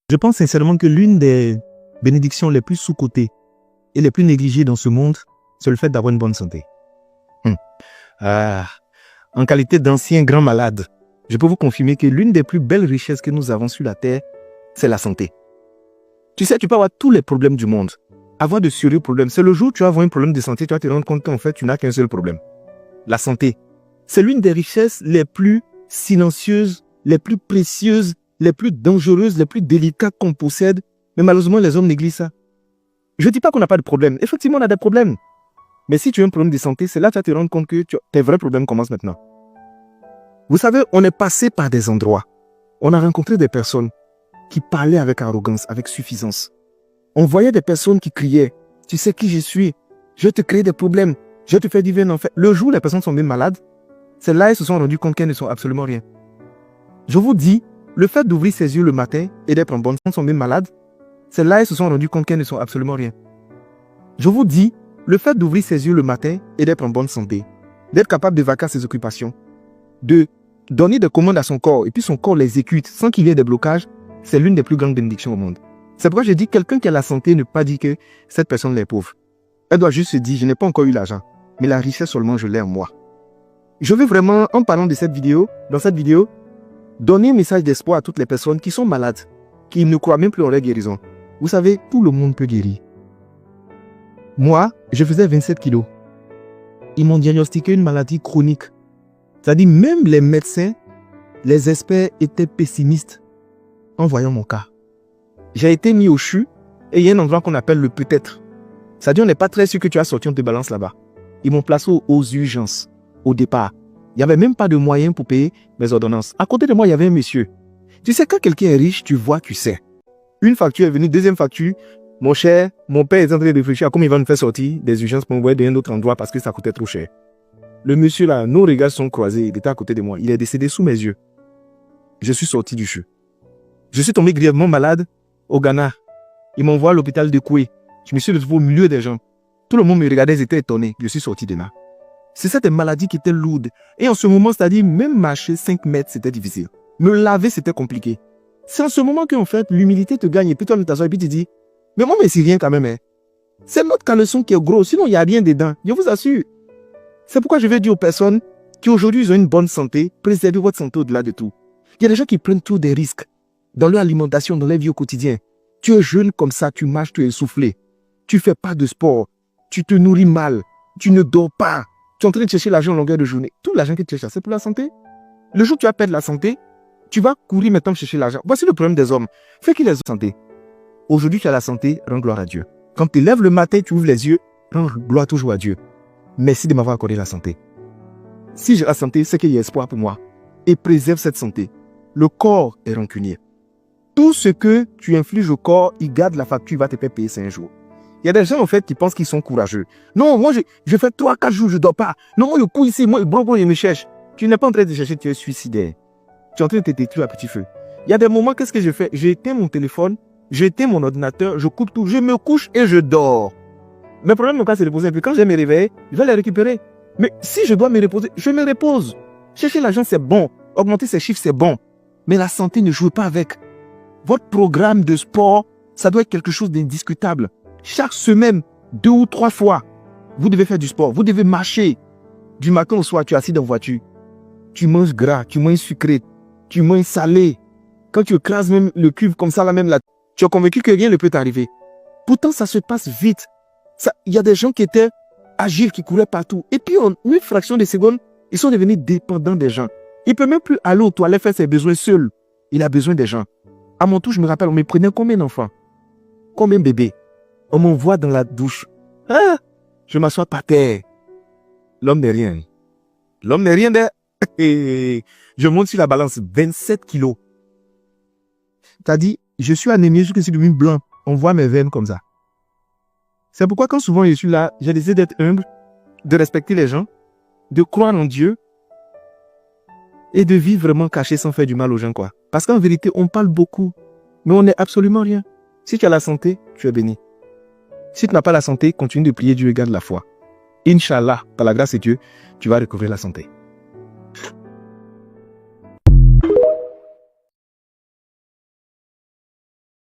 Je pense sincèrement que l'une des bénédictions les plus sous-cotées et les plus négligées dans ce monde, c'est le fait d'avoir une bonne santé. En qualité d'ancien grand malade, je peux vous confirmer que l'une des plus belles richesses que nous avons sur la terre, c'est la santé. Tu sais, tu peux avoir tous les problèmes du monde, avoir de sérieux problèmes. C'est le jour où tu vas avoir un problème de santé, tu vas te rendre compte qu'en fait, tu n'as qu'un seul problème. La santé. C'est l'une des richesses les plus silencieuses, les plus précieuses, les plus dangereuses, les plus délicates qu'on possède. Mais malheureusement, les hommes négligent ça. Je ne dis pas qu'on n'a pas de problème. Effectivement, on a des problèmes. Mais si tu as un problème de santé, c'est là que tu vas te rendre compte que tes vrais problèmes commencent maintenant. Vous savez, on est passé par des endroits. On a rencontré des personnes qui parlaient avec arrogance, avec suffisance. On voyait des personnes qui criaient « Tu sais qui je suis? Je vais te créer des problèmes. Je vais te faire vivre un enfer. » Le jour où les personnes sont bien malades, c'est là qu'elles se sont rendues compte qu'elles ne sont absolument rien. Je vous dis, le fait d'ouvrir ses yeux le matin et d'être en bonne santé, sont bien malades, c'est là qu'elles se sont rendues compte qu'elles ne sont absolument rien. Je vous dis, le fait d'ouvrir ses yeux le matin et d'être en bonne santé, d'être capable de vaquer à ses occupations, de donner des commandes à son corps et puis son corps l'exécute sans qu'il y ait des blocages, c'est l'une des plus grandes bénédictions au monde. C'est pourquoi je dis quelqu'un qui a la santé ne peut pas dire que cette personne est pauvre. Elle doit juste se dire, je n'ai pas encore eu l'argent, mais la richesse seulement je l'ai en moi. Je veux vraiment, en parlant de cette vidéo, dans cette vidéo, donner un message d'espoir à toutes les personnes qui sont malades, qui ne croient même plus en leur guérison. Vous savez, tout le monde peut guérir. Moi, je faisais 27 kilos. Ils m'ont diagnostiqué une maladie chronique. C'est-à-dire, même les médecins, les experts étaient pessimistes en voyant mon cas. J'ai été mis au CHU et il y a un endroit qu'on appelle le peut-être. C'est-à-dire, on n'est pas très sûr que tu as sorti, on te balance là-bas. Ils m'ont placé aux urgences, au départ. Il n'y avait même pas de moyens pour payer mes ordonnances. À côté de moi, il y avait un monsieur. Tu sais, quand quelqu'un est riche, tu vois, tu sais. Une facture est venue, deuxième facture. Mon cher, mon père est en train de réfléchir à comment il va nous faire sortir des urgences pour m'envoyer dans un autre endroit parce que ça coûtait trop cher. Le monsieur là, nos regards sont croisés, il était à côté de moi. Il est décédé sous mes yeux. Je suis sorti du CHU. Je suis tombé grièvement malade au Ghana. Ils m'envoient à l'hôpital de Koué. Je me suis retrouvé au milieu des gens. Tout le monde me regardait, ils étaient étonnés. Je suis sorti de là. C'est cette maladie qui était lourde. Et en ce moment, c'est-à-dire, même marcher 5 mètres, c'était difficile. Me laver, c'était compliqué. C'est en ce moment qu'en fait, l'humilité te gagne. Et puis toi, tu t'assois et puis tu dis, mais moi, mais c'est rien quand même. Hein. C'est notre caleçon qui est gros. Sinon, il n'y a rien dedans. Je vous assure. C'est pourquoi je vais dire aux personnes qui aujourd'hui ont une bonne santé, préservez votre santé au-delà de tout. Il y a des gens qui prennent tous des risques dans leur alimentation, dans leur vie au quotidien. Tu es jeune comme ça, tu marches, tu es essoufflé. Tu ne fais pas de sport. Tu te nourris mal. Tu ne dors pas. Tu es en train de chercher l'argent en longueur de journée. Tout l'argent que tu cherches, c'est pour la santé. Le jour où tu vas perdre la santé, tu vas courir maintenant chercher l'argent. Voici le problème des hommes. Fais qu'ils aient la santé. Aujourd'hui, tu as la santé, rends gloire à Dieu. Quand tu lèves le matin, tu ouvres les yeux, rends gloire toujours à Dieu. Merci de m'avoir accordé la santé. Si j'ai la santé, c'est qu'il y a espoir pour moi. Et préserve cette santé. Le corps est rancunier. Tout ce que tu infliges au corps, il garde la facture, il va te faire payer 5 jours. Il y a des gens en fait qui pensent qu'ils sont courageux. Non, moi je fais 3-4 jours, je ne dors pas. Non, moi je cours ici, moi je me cherche. Tu n'es pas en train de chercher, tu es suicidaire. Tu es en train de te détruire à petit feu. Il y a des moments, qu'est-ce que je fais? J'éteins mon téléphone, j'éteins mon ordinateur, je coupe tout, je me couche et je dors. Mes problèmes, c'est de reposer un peu. Quand je vais me réveiller, je vais les récupérer. Mais si je dois me reposer, je me repose. Chercher l'argent, c'est bon. Augmenter ses chiffres, c'est bon. Mais la santé, ne jouez pas avec. Votre programme de sport, ça doit être quelque chose d'indiscutable. Chaque semaine, 2 ou 3 fois, vous devez faire du sport. Vous devez marcher. Du matin au soir, tu es assis dans la voiture. Tu manges gras, tu manges sucré, tu manges salé. Quand tu écrases même le cube comme ça, là même là, tu es convaincu que rien ne peut t'arriver. Pourtant, ça se passe vite. Il y a des gens qui étaient agiles, qui couraient partout. Et puis, en une fraction de seconde, ils sont devenus dépendants des gens. Il ne peut même plus aller aux toilettes faire ses besoins seul. Il a besoin des gens. À mon tour, je me rappelle, on me prenait combien d'enfants? Combien de bébés? On m'envoie dans la douche. Ah, je m'assois par terre. L'homme n'est rien. L'homme n'est rien de... Je monte sur la balance 27 kilos. T'as dit, je suis anémié, je suis devenu blanc. On voit mes veines comme ça. C'est pourquoi quand souvent je suis là, j'ai décidé d'être humble, de respecter les gens, de croire en Dieu et de vivre vraiment caché sans faire du mal aux gens, quoi. Parce qu'en vérité, on parle beaucoup, mais on n'est absolument rien. Si tu as la santé, tu es béni. Si tu n'as pas la santé, continue de prier Dieu et garde la foi. Inch'Allah, par la grâce de Dieu, tu vas recouvrir la santé.